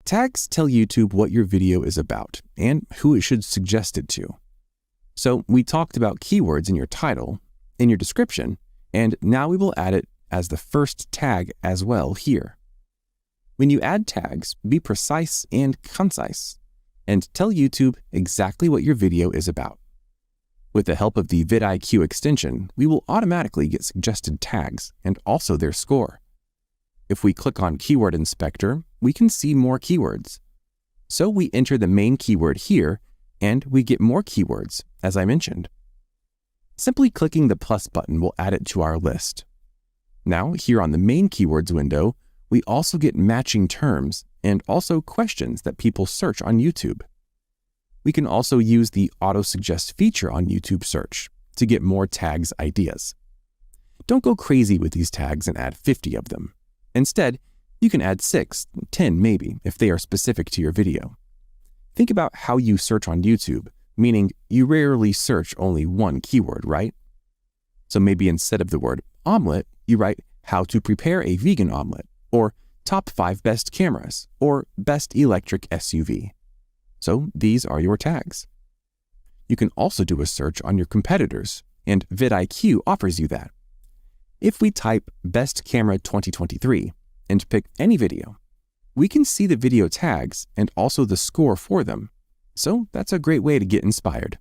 Tags tell YouTube what your video is about and who it should suggest it to. So we talked about keywords in your title, in your description, and now we will add it as the first tag as well here. When you add tags, be precise and concise, and tell YouTube exactly what your video is about. With the help of the vidIQ extension, we will automatically get suggested tags and also their score. If we click on Keyword Inspector, we can see more keywords. So we enter the main keyword here, and we get more keywords, as I mentioned. Simply clicking the plus button will add it to our list. Now, here on the main keywords window, we also get matching terms and also questions that people search on YouTube. We can also use the auto-suggest feature on YouTube search to get more tags ideas. Don't go crazy with these tags and add 50 of them. Instead, you can add 6, 10 maybe, if they are specific to your video. Think about how you search on YouTube, meaning you rarely search only one keyword, right? So maybe instead of the word omelet, you write how to prepare a vegan omelet, or top 5 best cameras, or best electric SUV. So these are your tags. You can also do a search on your competitors, and vidIQ offers you that. If we type Best Camera 2023 and pick any video, we can see the video tags and also the score for them. So that's a great way to get inspired.